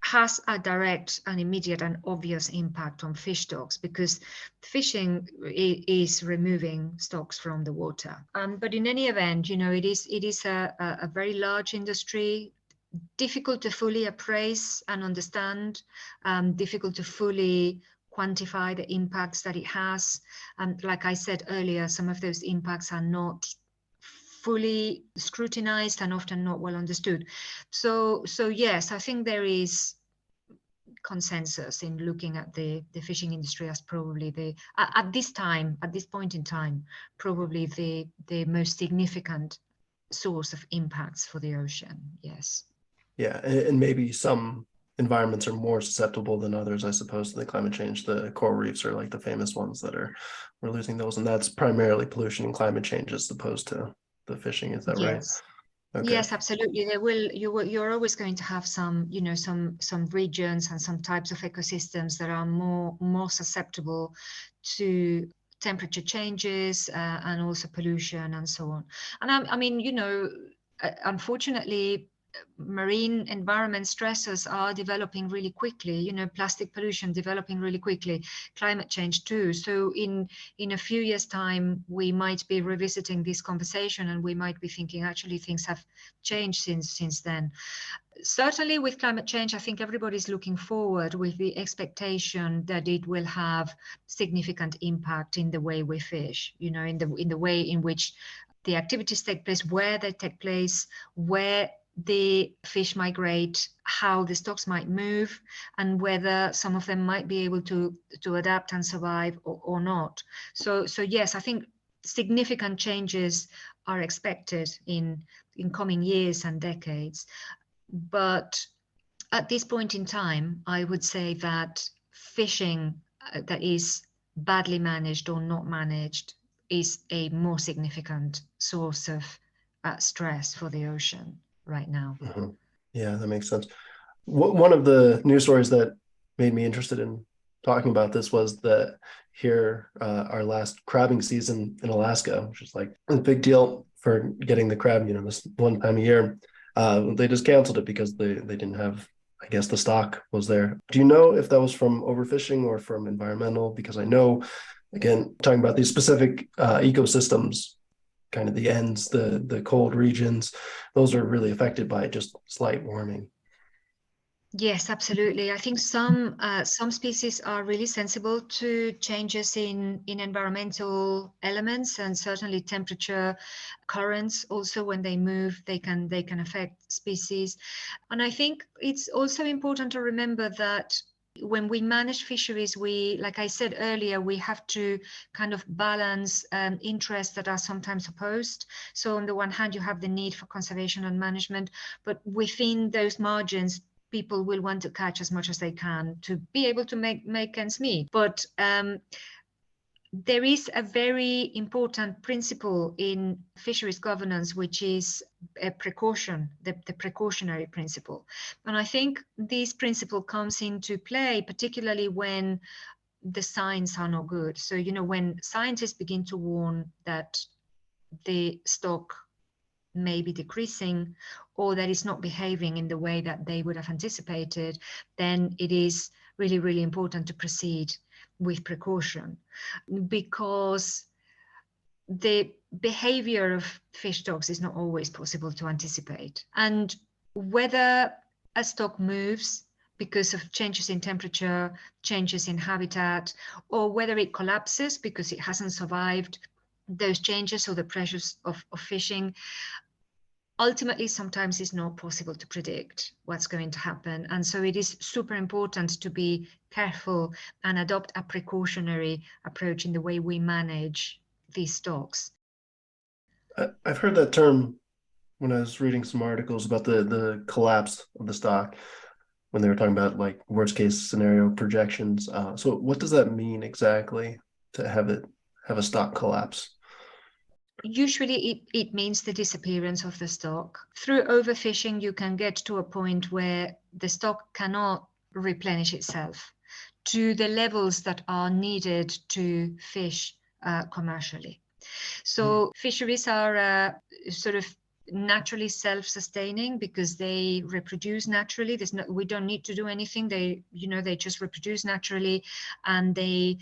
has a direct and immediate and obvious impact on fish stocks, because fishing is removing stocks from the water. But in any event, it is a very large industry, difficult to fully appraise and understand, difficult to fully quantify the impacts that it has. And like I said earlier, some of those impacts are not fully scrutinized and often not well understood. So yes, I think there is consensus in looking at the fishing industry as probably at this point in time, probably the most significant source of impacts for the ocean. Yes. Yeah, and maybe some environments are more susceptible than others, I suppose, to the climate change. The coral reefs are like the famous ones we're losing those, and that's primarily pollution and climate change as opposed to the fishing. Is that right? Yes. Okay. Yes, absolutely. You're always going to have some regions and some types of ecosystems that are more susceptible to temperature changes and also pollution and so on. And unfortunately, marine environment stresses are developing really quickly, plastic pollution developing really quickly, climate change too. So in a few years' time, we might be revisiting this conversation and we might be thinking, actually, things have changed since then. Certainly with climate change, I think everybody's looking forward with the expectation that it will have significant impact in the way we fish, in the way in which the activities take place, where they take place, where the fish migrate, how the stocks might move, and whether some of them might be able to adapt and survive or not. So yes, I think significant changes are expected in coming years and decades. But at this point in time, I would say that fishing that is badly managed or not managed is a more significant source of stress for the ocean right now. Mm-hmm. Yeah, that makes sense. One of the news stories that made me interested in talking about this was that here, our last crabbing season in Alaska, which is like a big deal for getting the crab, this one time a year, they just canceled it because they didn't have, I guess the stock was there. Do you know if that was from overfishing or from environmental? Because I know Again, talking about these specific ecosystems, kind of the ends, the cold regions, those are really affected by just slight warming. Yes, absolutely. I think some species are really sensible to changes in environmental elements, and certainly temperature, currents. Also, when they move, they can affect species. And I think it's also important to remember that when we manage fisheries, we, like I said earlier, we have to kind of balance interests that are sometimes opposed. So on the one hand, you have the need for conservation and management, but within those margins, people will want to catch as much as they can to be able to make ends meet. But there is a very important principle in fisheries governance, which is a precaution, the precautionary principle. And I think this principle comes into play, particularly when the signs are not good. So, when scientists begin to warn that the stock may be decreasing, or that it's not behaving in the way that they would have anticipated, then it is really, really important to proceed with precaution, because the behavior of fish stocks is not always possible to anticipate. And whether a stock moves because of changes in temperature, changes in habitat, or whether it collapses because it hasn't survived those changes or the pressures of fishing, ultimately sometimes it's not possible to predict what's going to happen. And so it is super important to be careful and adopt a precautionary approach in the way we manage these stocks. I've heard that term when I was reading some articles about the collapse of the stock, when they were talking about like worst case scenario projections. So what does that mean exactly, to have a stock collapse? Usually it means the disappearance of the stock. Through overfishing, you can get to a point where the stock cannot replenish itself to the levels that are needed to fish commercially. So fisheries are sort of naturally self-sustaining because they reproduce naturally. We don't need to do anything. They just reproduce naturally, and they,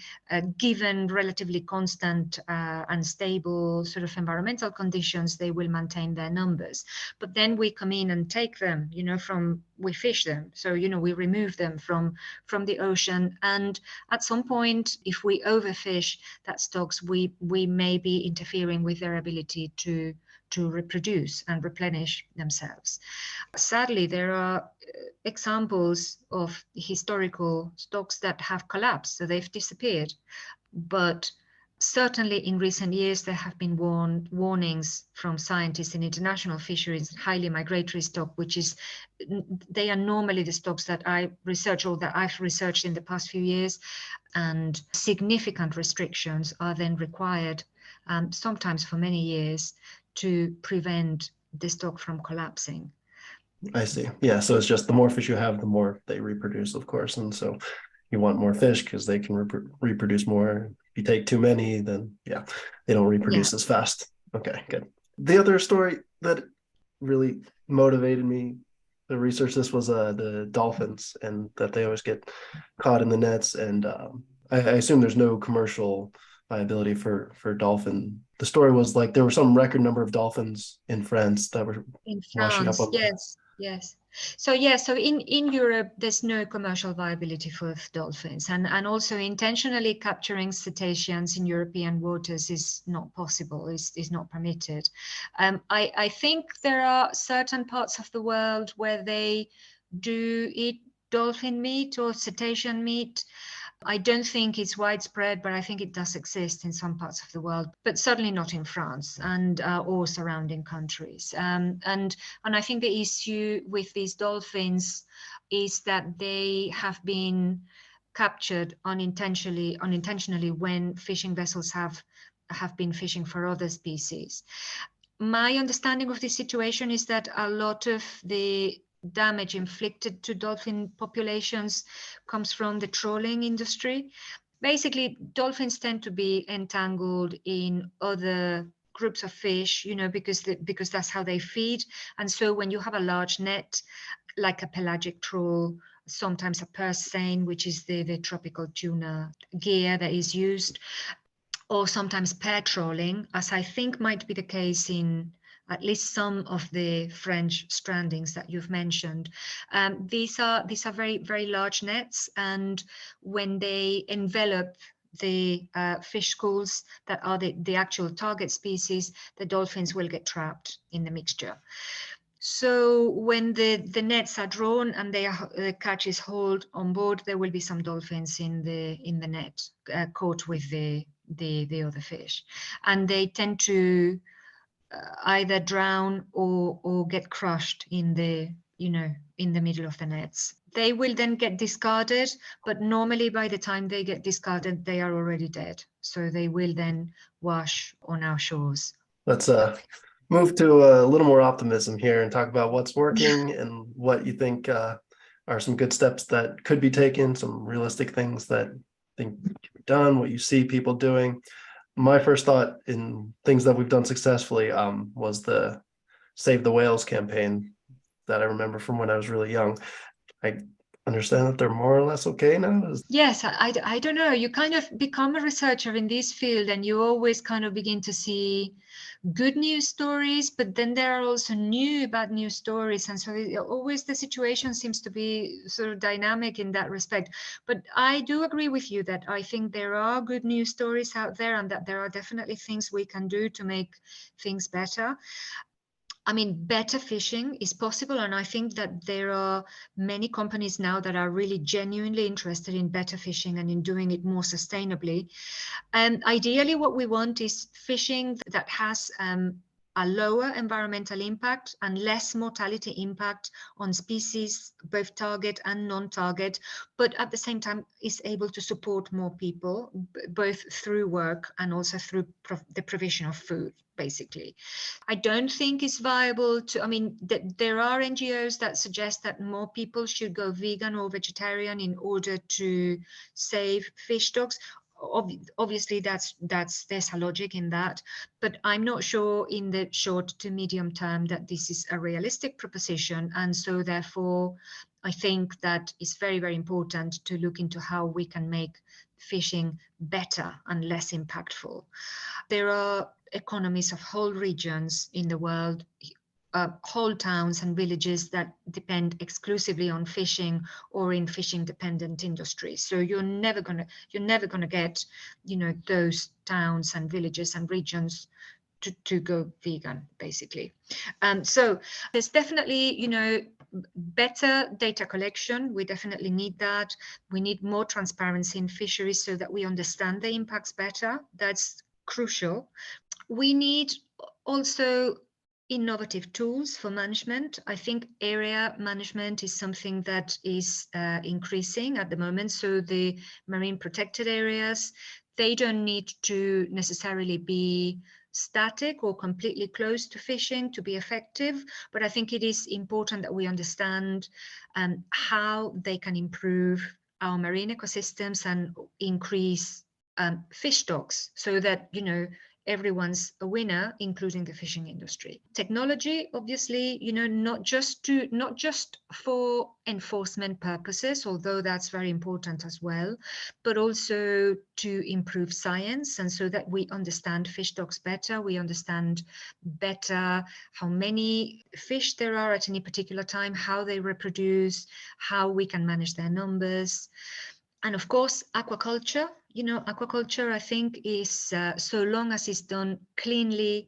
given relatively constant and stable sort of environmental conditions, they will maintain their numbers. But then we come in and take them, we fish them. So, we remove them from the ocean. And at some point, if we overfish that stocks, we may be interfering with their ability to reproduce and replenish themselves. Sadly, there are examples of historical stocks that have collapsed, so they've disappeared. But certainly in recent years, there have been warnings from scientists in international fisheries, highly migratory stock, they are normally the stocks that I research or that I've researched in the past few years, and significant restrictions are then required, sometimes for many years, to prevent the stock from collapsing. I see. Yeah. So it's just the more fish you have, the more they reproduce, of course. And so you want more fish because they can reproduce more. If you take too many, then yeah, they don't Yeah. reproduce as fast. Okay, good. The other story that really motivated me to research this was the dolphins, and that they always get caught in the nets. And I assume there's no commercial viability for dolphin. The story was like there were some record number of dolphins in France that were In washing up France, on the. yes. So in Europe, there's no commercial viability for dolphins, and also intentionally capturing cetaceans in European waters is not possible, is not permitted. I think there are certain parts of the world where they do eat dolphin meat or cetacean meat. I don't think it's widespread, but I think it does exist in some parts of the world, but certainly not in France and or surrounding countries. And I think the issue with these dolphins is that they have been captured unintentionally when fishing vessels have been fishing for other species. My understanding of this situation is that a lot of the damage inflicted to dolphin populations comes from the trawling industry. Basically, dolphins tend to be entangled in other groups of fish, because that's how they feed. And so when you have a large net, like a pelagic trawl, sometimes a purse seine, which is the tropical tuna gear that is used, or sometimes pair trawling, as I think might be the case in at least some of the French strandings that you've mentioned. These are very, very large nets, and when they envelop the fish schools that are the actual target species, the dolphins will get trapped in the mixture. So when the nets are drawn and the catch is hauled on board, there will be some dolphins in the net caught with the other fish, and they tend to either drown or get crushed in the middle of the nets. They will then get discarded, but normally by the time they get discarded, they are already dead. So they will then wash on our shores. Let's move to a little more optimism here and talk about what's working and what you think are some good steps that could be taken, some realistic things that think can be done, what you see people doing. My first thought in things that we've done successfully was the Save the Whales campaign that I remember from when I was really young. I understand that they're more or less okay now. Yes, I don't know. You kind of become a researcher in this field, and you always kind of begin to see good news stories, but then there are also new bad news stories, and so always the situation seems to be sort of dynamic in that respect. But I do agree with you that I think there are good news stories out there, and that there are definitely things we can do to make things better. I mean, better fishing is possible, and I think that there are many companies now that are really genuinely interested in better fishing and in doing it more sustainably. And ideally, what we want is fishing that has a lower environmental impact and less mortality impact on species, both target and non-target, but at the same time is able to support more people, both through work and also through the provision of food, basically. I don't think it's viable to, I mean, there are NGOs that suggest that more people should go vegan or vegetarian in order to save fish stocks. Obviously there's a logic in that, but I'm not sure in the short to medium term that this is a realistic proposition, and so therefore I think that it's very, very important to look into how we can make fishing better and less impactful. There are economies of whole regions in the world, whole towns and villages that depend exclusively on fishing or in fishing dependent industries. So you're never gonna get, those towns and villages and regions to go vegan, basically. So there's definitely, better data collection. We definitely need that. We need more transparency in fisheries so that we understand the impacts better. That's crucial. We need also innovative tools for management. I think area management is something that is increasing at the moment. So the marine protected areas, they don't need to necessarily be static or completely closed to fishing to be effective, but I think it is important that we understand how they can improve our marine ecosystems and increase fish stocks so that, everyone's a winner, including the fishing industry. Technology, obviously, not just for enforcement purposes, although that's very important as well, but also to improve science, and so that we understand fish stocks better, we understand better how many fish there are at any particular time, how they reproduce, how we can manage their numbers. And of course, aquaculture. Aquaculture, I think, is so long as it's done cleanly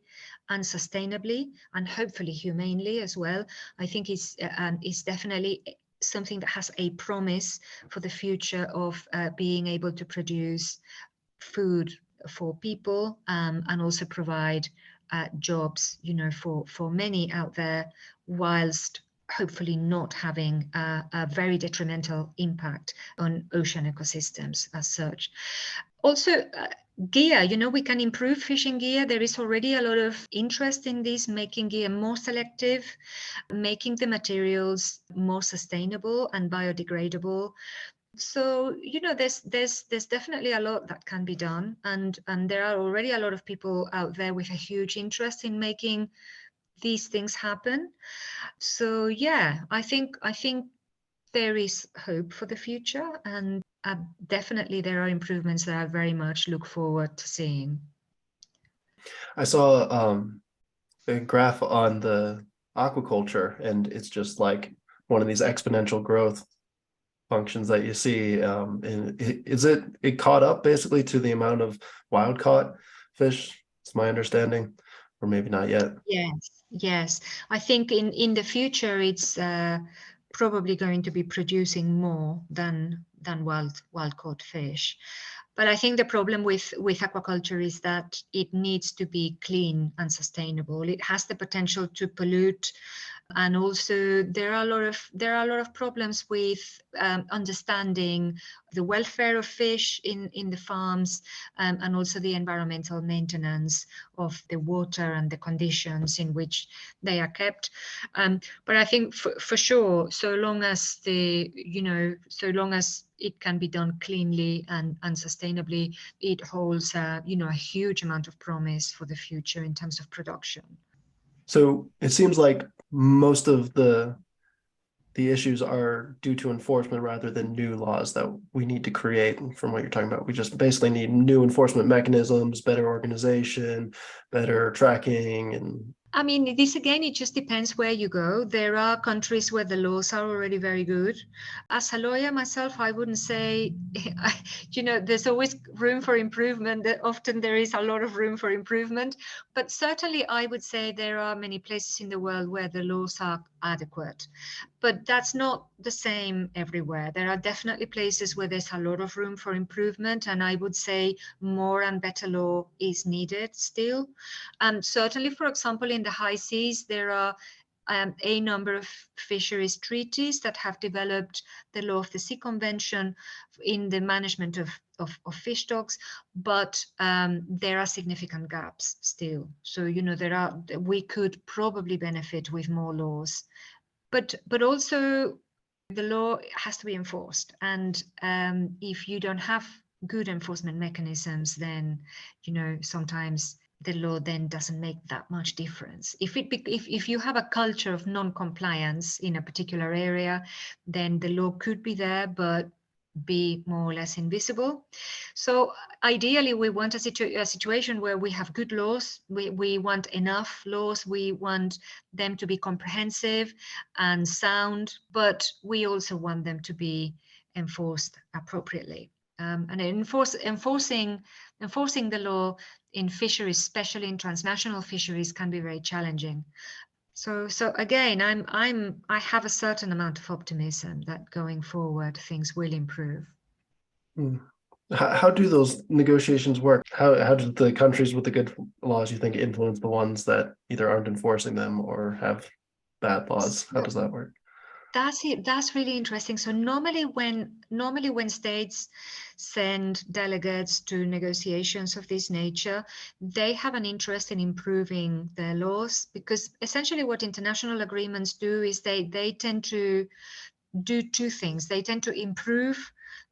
and sustainably and hopefully humanely as well, I think it's definitely something that has a promise for the future of being able to produce food for people and also provide jobs, for many out there, whilst hopefully not having a very detrimental impact on ocean ecosystems as such. Also, gear, we can improve fishing gear. There is already a lot of interest in this, making gear more selective, making the materials more sustainable and biodegradable. So, there's definitely a lot that can be done, and there are already a lot of people out there with a huge interest in making these things happen. So yeah, I think there is hope for the future, and definitely there are improvements that I very much look forward to seeing. I saw a graph on the aquaculture, and it's just like one of these exponential growth functions that you see. And is it caught up basically to the amount of wild caught fish? It's my understanding, or maybe not yet. Yes. I think in the future it's probably going to be producing more than wild caught fish. But I think the problem with aquaculture is that it needs to be clean and sustainable. It has the potential to pollute, and also there are a lot of problems with understanding the welfare of fish in the farms, and also the environmental maintenance of the water and the conditions in which they are kept. But I think for sure, so long as it can be done cleanly and sustainably, it holds a huge amount of promise for the future in terms of production. So it seems like most of the issues are due to enforcement rather than new laws that we need to create. From what you're talking about, we just basically need new enforcement mechanisms, better organization, better tracking. And I mean, this again, it just depends where you go. There are countries where the laws are already very good. As a lawyer myself, I wouldn't say, there's always room for improvement. Often there is a lot of room for improvement, but certainly I would say there are many places in the world where the laws are adequate. But that's not the same everywhere. There are definitely places where there's a lot of room for improvement, and I would say more and better law is needed still. Certainly, for example, in the high seas, there are a number of fisheries treaties that have developed the Law of the Sea Convention in the management of fish stocks, but there are significant gaps still. So, we could probably benefit with more laws. But also the law has to be enforced, and if you don't have good enforcement mechanisms, then sometimes the law then doesn't make that much difference. If you have a culture of non-compliance in a particular area, then the law could be there but be more or less invisible. So ideally, we want a situation where we have good laws. We want enough laws. We want them to be comprehensive and sound, but we also want them to be enforced appropriately. And enforcing the law in fisheries, especially in transnational fisheries, can be very challenging. So again, I have a certain amount of optimism that going forward things will improve. How do those negotiations work? How do the countries with the good laws, you think, influence the ones that either aren't enforcing them or have bad laws? How does that work? That's really interesting. So normally when states send delegates to negotiations of this nature, they have an interest in improving their laws, because essentially what international agreements do is they tend to do two things. They tend to improve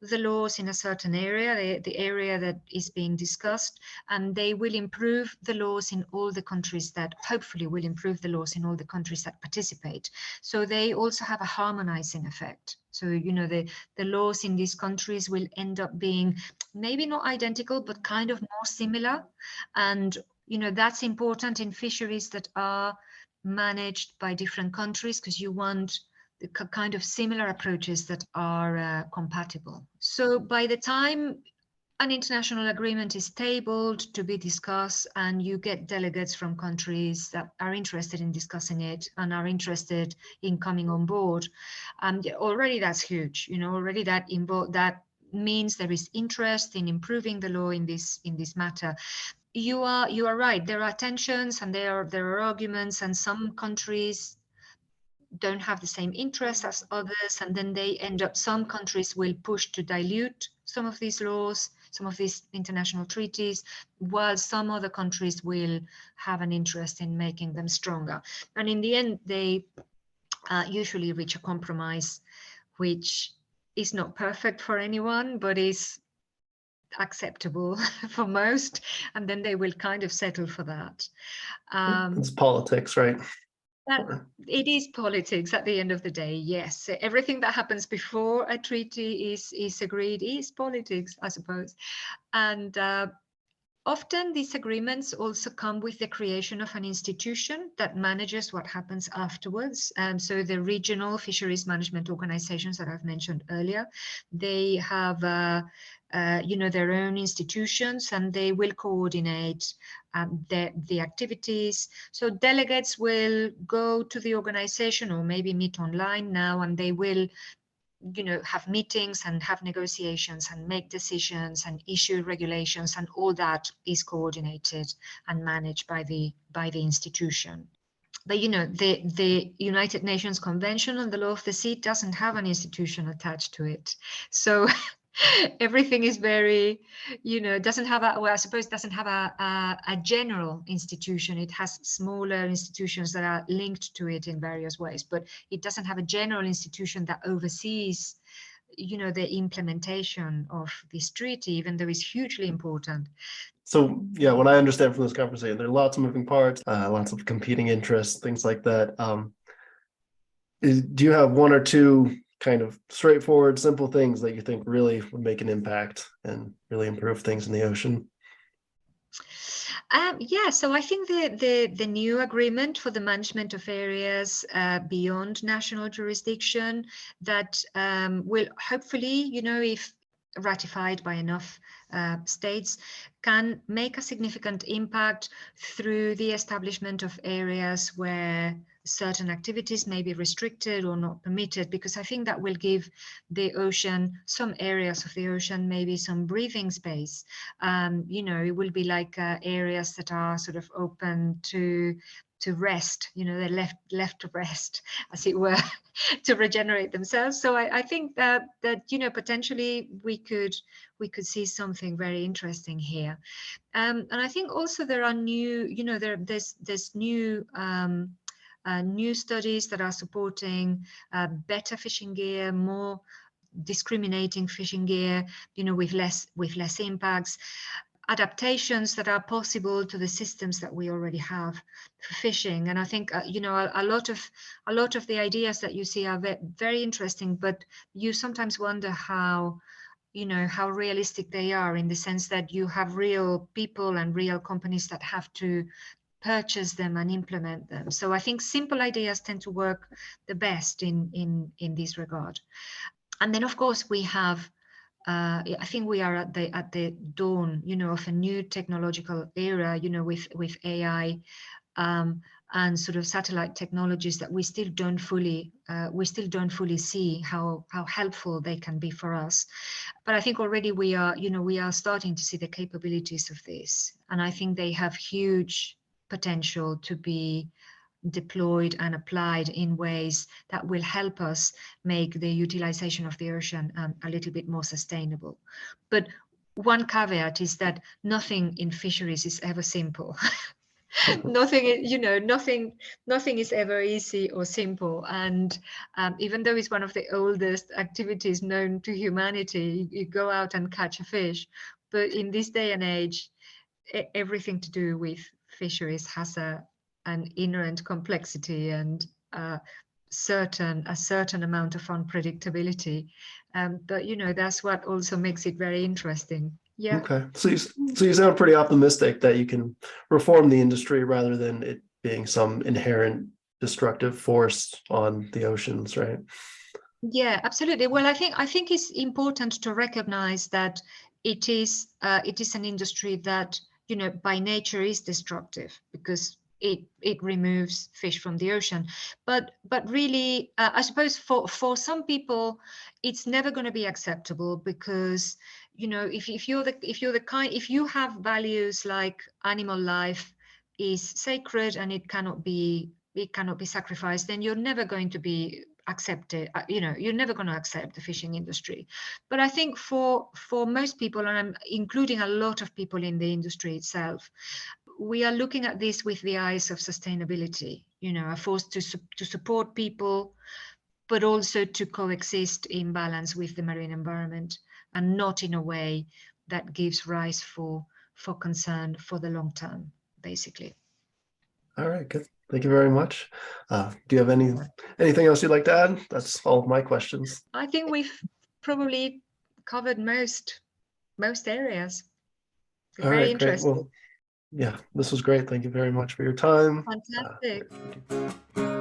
the laws in a certain area, the area that is being discussed, and they will improve the laws in all the countries that hopefully will improve the laws in all the countries that participate. So they also have a harmonizing effect. So, the laws in these countries will end up being maybe not identical, but kind of more similar. And, that's important in fisheries that are managed by different countries, because you want the kind of similar approaches that are compatible. So by the time an international agreement is tabled to be discussed, and you get delegates from countries that are interested in discussing it and are interested in coming on board, already that's huge. Already that means there is interest in improving the law in this matter. You are right. There are tensions and there are arguments, and some countries don't have the same interests as others, and then some countries will push to dilute some of these laws, some of these international treaties, while some other countries will have an interest in making them stronger. And in the end, they usually reach a compromise, which is not perfect for anyone, but is acceptable for most, and then they will kind of settle for that. It's politics, right? That it is politics at the end of the day. Yes, everything that happens before a treaty is agreed is politics, I suppose. And often these agreements also come with the creation of an institution that manages what happens afterwards. So the regional fisheries management organizations that I've mentioned earlier, they have their own institutions, and they will coordinate the activities. So delegates will go to the organization or maybe meet online now, and they will have meetings and have negotiations and make decisions and issue regulations, and all that is coordinated and managed by the institution. But the United Nations Convention on the Law of the Sea doesn't have an institution attached to it, so everything is very, doesn't have I suppose doesn't have a general institution. It has smaller institutions that are linked to it in various ways, but it doesn't have a general institution that oversees, the implementation of this treaty, even though it's hugely important. So yeah, what I understand from this conversation, there are lots of moving parts, lots of competing interests, things like that. Do you have one or two kind of straightforward, simple things that you think really would make an impact and really improve things in the ocean? Yeah, so I think the new agreement for the management of areas beyond national jurisdiction, that will hopefully, if ratified by enough states, can make a significant impact through the establishment of areas where certain activities may be restricted or not permitted, because I think that will give the ocean, some areas of the ocean, maybe some breathing space. It will be like areas that are sort of open to rest, they're left to rest, as it were, to regenerate themselves. So I think that potentially we could see something very interesting here. And I think also there are new, there's new new studies that are supporting better fishing gear, more discriminating fishing gear, with less impacts, adaptations that are possible to the systems that we already have for fishing. And I think a lot of the ideas that you see are very interesting, but you sometimes wonder how realistic they are, in the sense that you have real people and real companies that have to purchase them and implement them. So I think simple ideas tend to work the best in this regard. And then of course we have I think we are at the dawn, of a new technological era, with AI and sort of satellite technologies that we still don't fully see how helpful they can be for us. But I think already we are starting to see the capabilities of this, and I think they have huge potential to be deployed and applied in ways that will help us make the utilization of the ocean a little bit more sustainable. But one caveat is that nothing in fisheries is ever simple. Nothing is ever easy or simple. And even though it's one of the oldest activities known to humanity, you go out and catch a fish. But in this day and age, everything to do with fisheries has an inherent complexity and a certain amount of unpredictability. But that's what also makes it very interesting. Yeah. Okay. So you sound pretty optimistic that you can reform the industry rather than it being some inherent destructive force on the oceans, right? Yeah, absolutely. Well, I think it's important to recognize that it is an industry that, by nature is destructive, because it removes fish from the ocean. But really, I suppose for some people, it's never going to be acceptable, because if you have values like animal life is sacred and it cannot be sacrificed, then you're never going to be accepted. You're never going to accept the fishing industry. But I think for most people, and I'm including a lot of people in the industry itself, we are looking at this with the eyes of sustainability, a force to support people, but also to coexist in balance with the marine environment, and not in a way that gives rise for concern for the long term, basically. All right, good. Thank you very much. Do you have anything else you'd like to add? That's all of my questions. I think we've probably covered most areas. All Very right, great. interesting. Well, yeah, this was great. Thank you very much for your time. Fantastic.